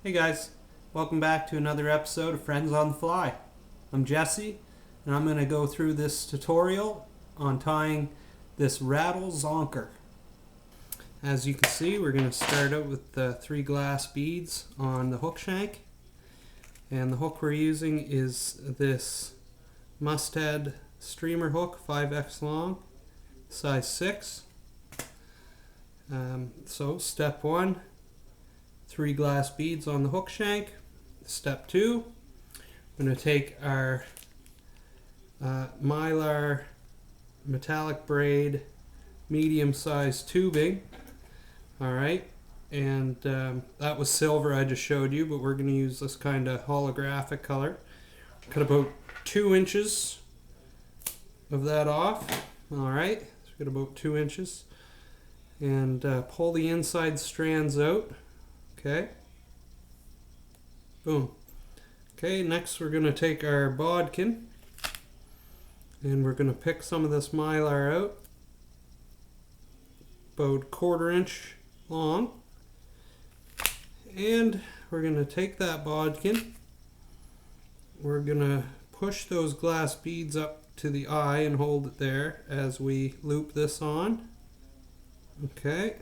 Hey guys, welcome back to another episode of Friends on the Fly. I'm Jesse, and I'm going to go through this tutorial on tying this rattle zonker. As you can see, we're going to start out with the 3 glass beads on the hook shank, and the hook we're using is this Mustad streamer hook, 5x long, size 6. So step 1, 3 glass beads on the hook shank. Step 2, I'm going to take our Mylar metallic braid medium size tubing. Alright, and that was silver I just showed you, but we're going to use this kind of holographic color. Cut about 2 inches of that off. Alright, so we got about 2 inches. And pull the inside strands out. Okay. Boom. Okay, next we're going to take our bodkin and we're going to pick some of this mylar out. About 1/4 inch long. And we're going to take that bodkin. We're going to push those glass beads up to the eye and hold it there as we loop this on. Okay.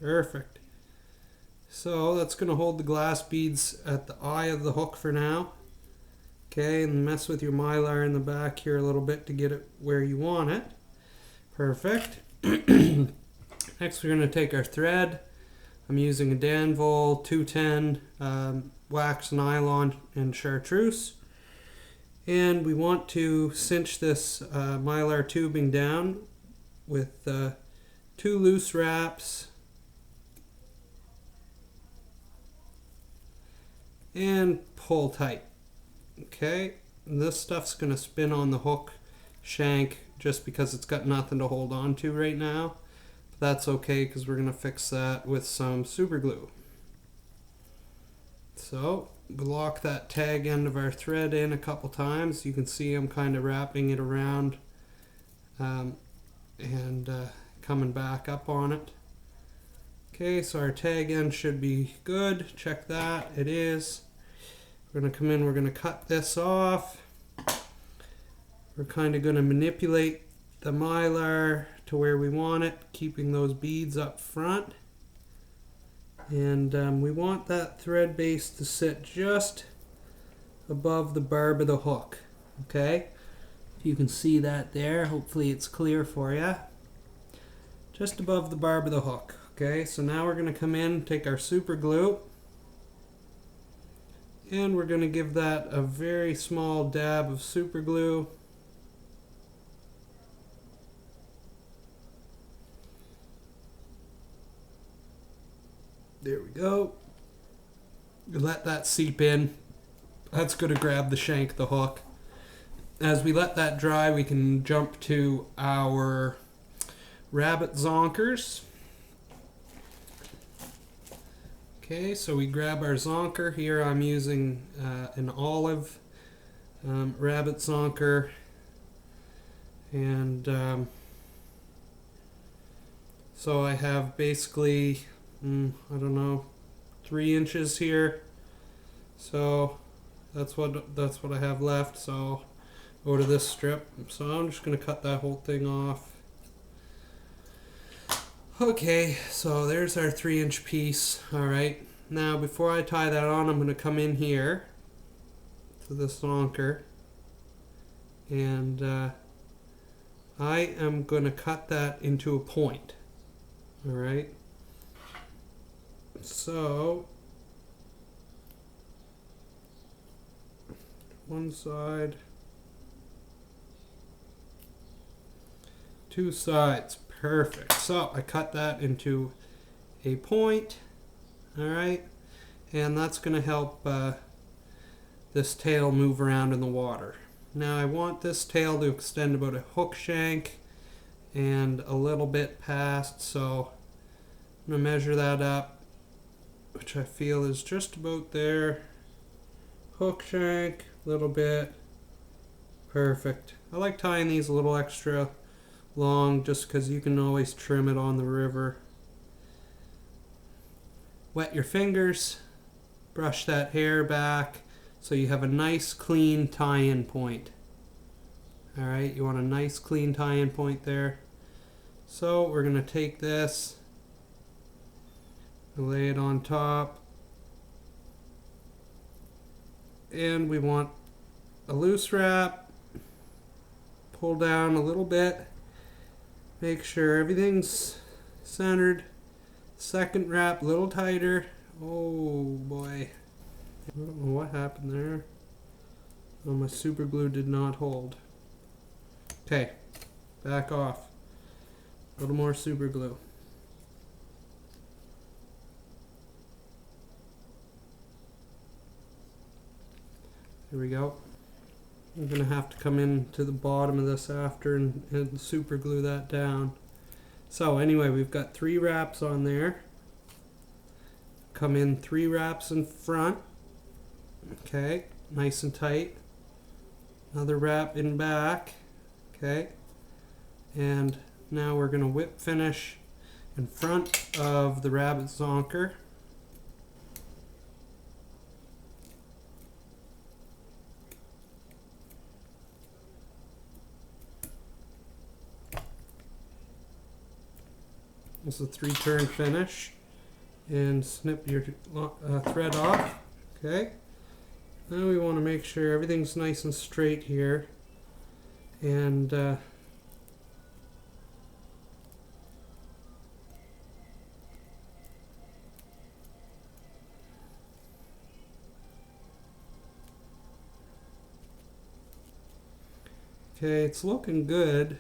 Perfect. So that's going to hold the glass beads at the eye of the hook for now. Okay, and mess with your mylar in the back here a little bit to get it where you want it. Perfect. Next we're going to take our thread. I'm using a Danville 210 wax nylon and chartreuse. And we want to cinch this mylar tubing down with 2 loose wraps and pull tight. Okay, and this stuff's going to spin on the hook shank just because it's got nothing to hold on to right now. But that's okay because we're going to fix that with some super glue. So we lock that tag end of our thread in a couple times. You can see I'm kind of wrapping it around and coming back up on it. Okay, so our tag end should be good. Check that, it is. We're going to come in, we're going to cut this off. We're kind of going to manipulate the mylar to where we want it, keeping those beads up front. And we want that thread base to sit just above the barb of the hook. Okay, if you can see that there, hopefully it's clear for you. Just above the barb of the hook. Okay, so now we're going to come in, take our super glue, and we're going to give that a very small dab of super glue. There we go. Let that seep in. That's going to grab the shank of the hook. As we let that dry, we can jump to our rabbit zonkers. Okay, so we grab our zonker. Here I'm using an olive rabbit zonker, and so I have basically I don't know, 3 inches here. So that's what I have left. So go to this strip. So I'm just going to cut that whole thing off. Okay, so there's our 3-inch piece. Alright, now before I tie that on, I'm going to come in here to this zonker, and I am going to cut that into a point. Alright, so one side, 2 sides. Perfect. So I cut that into a point. Alright, and that's going to help this tail move around in the water. Now I want this tail to extend about a hook shank and a little bit past, so I'm going to measure that up, which I feel is just about there. Hook shank, a little bit. Perfect. I like tying these a little extra long just because you can always trim it on the river. Wet your fingers brush that hair back so you have a nice clean tie-in point. Alright, you want a nice clean tie-in point there. So we're going to take this, lay it on top, and we want a loose wrap, pull down a little bit, make sure everything's centered. Second wrap a little tighter. Oh boy, I don't know what happened there. Oh, my super glue did not hold. Okay, back off. A little more super glue. There we go. I'm going to have to come in to the bottom of this after and super glue that down. So anyway, we've got 3 wraps on there. Come in 3 wraps in front. Okay, nice and tight. Another wrap in back. Okay, and now we're going to whip finish in front of the rabbit zonker. This is a 3-turn finish, and snip your thread off. Okay, now we want to make sure everything's nice and straight here, and okay, it's looking good.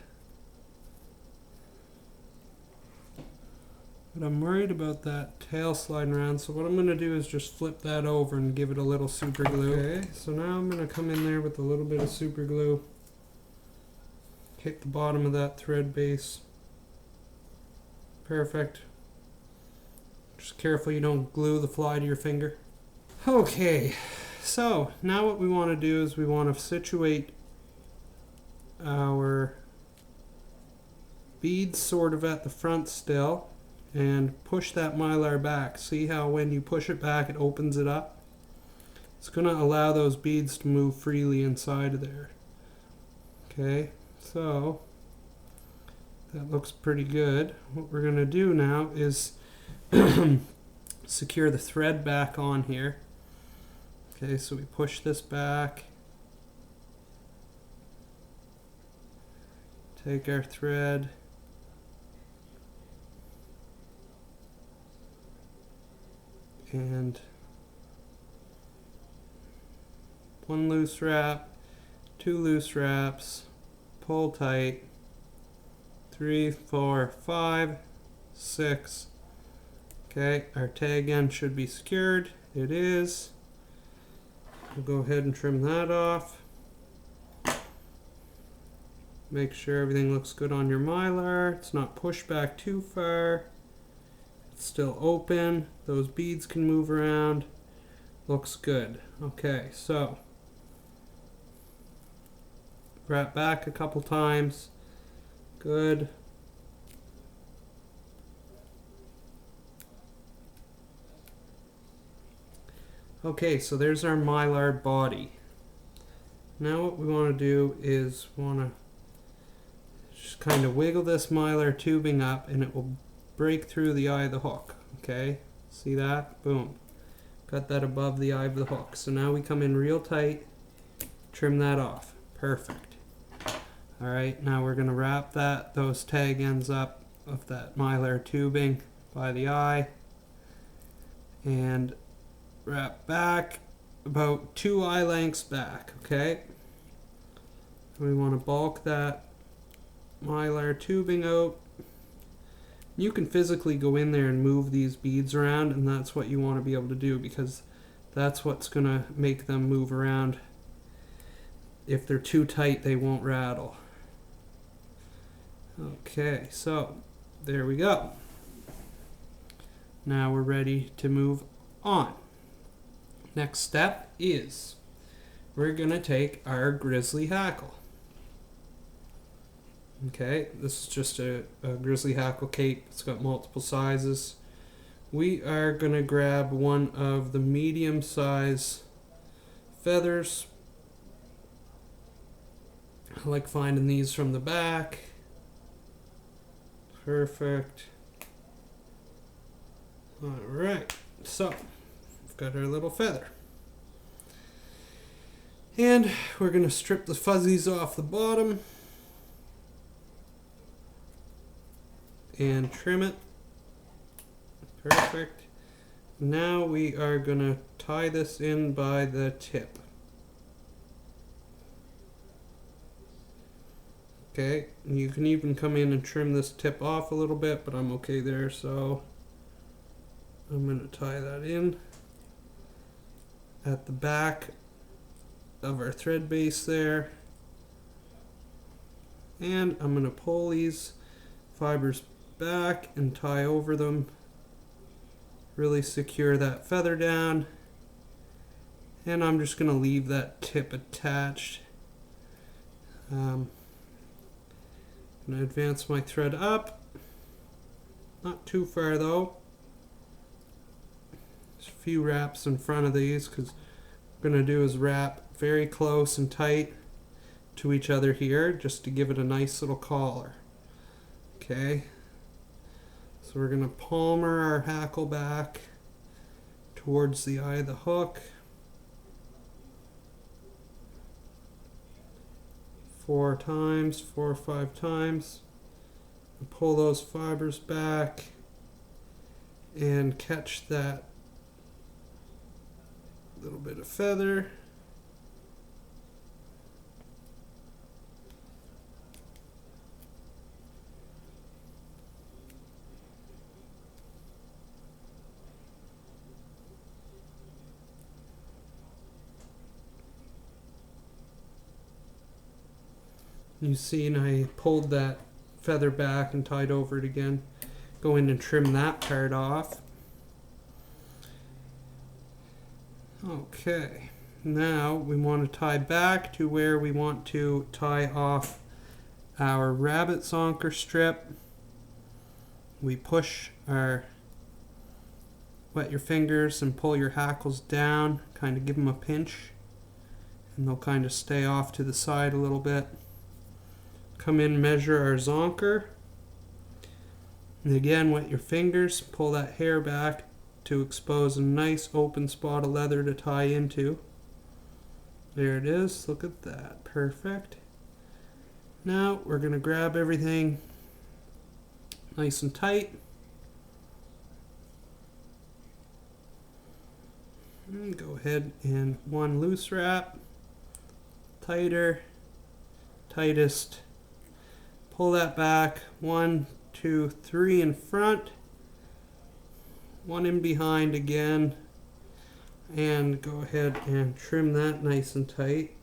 But I'm worried about that tail sliding around, so what I'm going to do is just flip that over and give it a little super glue. Okay, so now I'm going to come in there with a little bit of super glue. Hit the bottom of that thread base. Perfect. Just careful you don't glue the fly to your finger. Okay, so now what we want to do is we want to situate our beads sort of at the front still. And push that mylar back. See how when you push it back it opens it up? It's going to allow those beads to move freely inside of there. Okay, so that looks pretty good. What we're going to do now is secure the thread back on here. Okay, so we push this back. Take our thread. And 1 loose wrap, 2 loose wraps, pull tight, 3, 4, 5, 6. Okay, our tag end should be secured. It is. We'll go ahead and trim that off. Make sure everything looks good on your mylar. It's not pushed back too far. Still open, those beads can move around, looks good. Okay, so wrap back a couple times, good. Okay, so there's our mylar body. Now what we want to do is want to just kind of wiggle this mylar tubing up and it will break through the eye of the hook. Okay, see that? Boom. Got that above the eye of the hook. So now we come in real tight, trim that off. Perfect. Alright, now we're going to wrap those tag ends up of that mylar tubing by the eye and wrap back about 2 eye lengths back. Okay, we want to bulk that mylar tubing out. You can physically go in there and move these beads around, and that's what you want to be able to do because that's what's going to make them move around. If they're too tight, they won't rattle. Okay, so there we go. Now we're ready to move on. Next step is we're going to take our grizzly hackle. Okay, this is just a grizzly hackle cape. It's got multiple sizes. we are going to grab one of the medium size feathers. I like finding these from the back. Perfect. Alright, so we've got our little feather. And we're going to strip the fuzzies off the bottom and trim it. Perfect. Now we are going to tie this in by the tip. Okay, you can even come in and trim this tip off a little bit, but I'm okay there, so I'm going to tie that in at the back of our thread base there. And I'm going to pull these fibers back and tie over them. Really secure that feather down. And I'm just going to leave that tip attached. I'm going to advance my thread up. Not too far though. Just a few wraps in front of these, because what we're going to do is wrap very close and tight to each other here, just to give it a nice little collar. Okay, so we're going to palmer our hackle back towards the eye of the hook. 4 times, 4 or 5 times. Pull those fibers back and catch that little bit of feather. You see, and I pulled that feather back and tied over it again. Go in and trim that part off. Okay, now we want to tie back to where we want to tie off our rabbit zonker strip. We push our, wet your fingers and pull your hackles down, kind of give them a pinch, and they'll kind of stay off to the side a little bit. Come in, measure our zonker, and again wet your fingers, pull that hair back to expose a nice open spot of leather to tie into. There it is, look at that, perfect. Now we're going to grab everything nice and tight. And go ahead and one loose wrap, tighter, tightest. Pull that back, 1, 2, 3 in front, 1 in behind again, and go ahead and trim that nice and tight.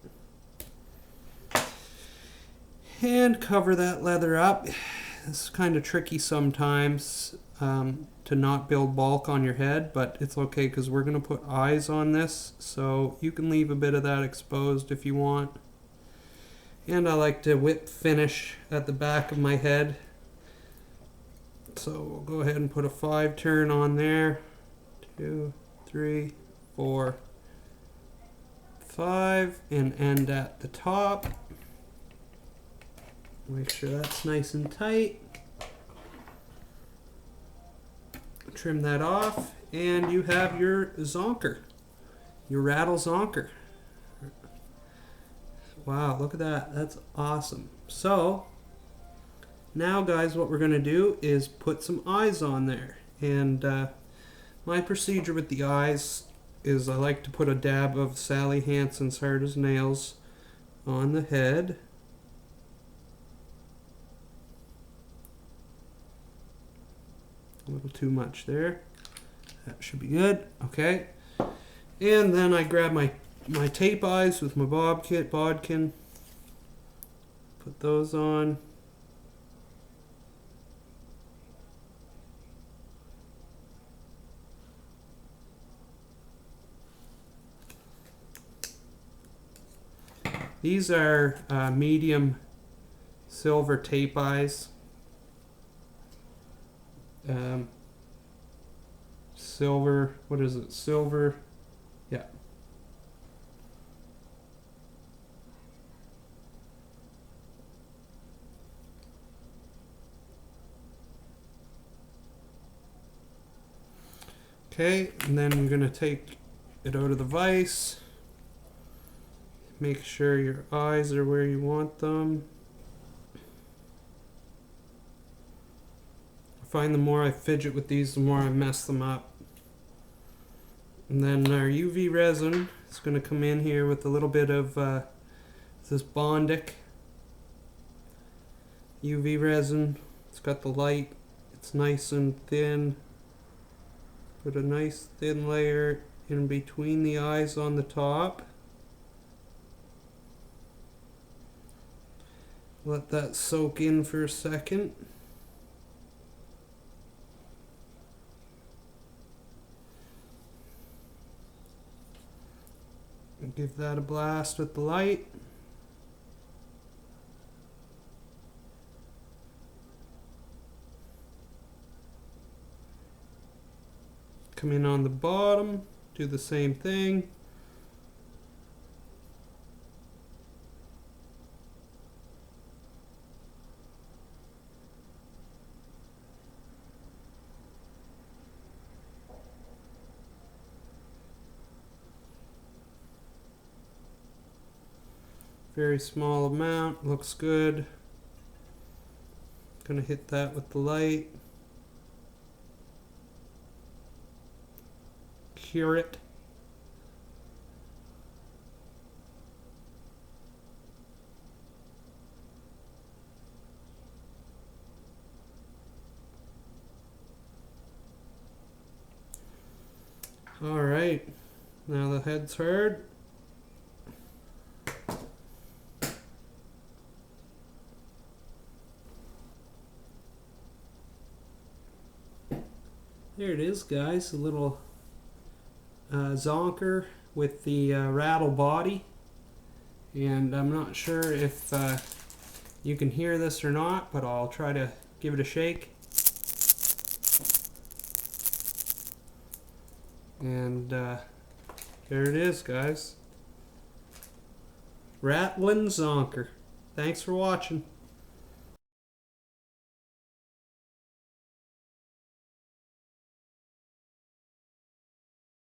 And cover that leather up. This is kind of tricky sometimes to not build bulk on your head, but it's okay because we're going to put eyes on this, so you can leave a bit of that exposed if you want. And I like to whip finish at the back of my head. So we'll go ahead and put a 5 turn on there. 2, 3, 4, 5, and end at the top. Make sure that's nice and tight. Trim that off, and you have your zonker, your rattle zonker. Wow, look at that. That's awesome. So now, guys, what we're going to do is put some eyes on there. And my procedure with the eyes is I like to put a dab of Sally Hansen's Hard as Nails on the head. A little too much there. That should be good. Okay. And then I grab my tape eyes with my bodkin. Put those on. These are medium silver tape eyes. silver, what is it, silver, yeah. Okay, and then I'm going to take it out of the vise. Make sure your eyes are where you want them. I find the more I fidget with these, the more I mess them up. And then our UV resin is going to come in here with a little bit of this Bondic UV resin. It's got the light, it's nice and thin. Put a nice thin layer in between the eyes on the top. Let that soak in for a second. And give that a blast with the light. Come in on the bottom, do the same thing. Very small amount, looks good. Gonna hit that with the light. Cure it. All right, now the head's hard. There it is, guys, a little Zonker with the rattle body. And I'm not sure if you can hear this or not, but I'll try to give it a shake. And there it is, guys. Rattlin Zonker. Thanks for watching.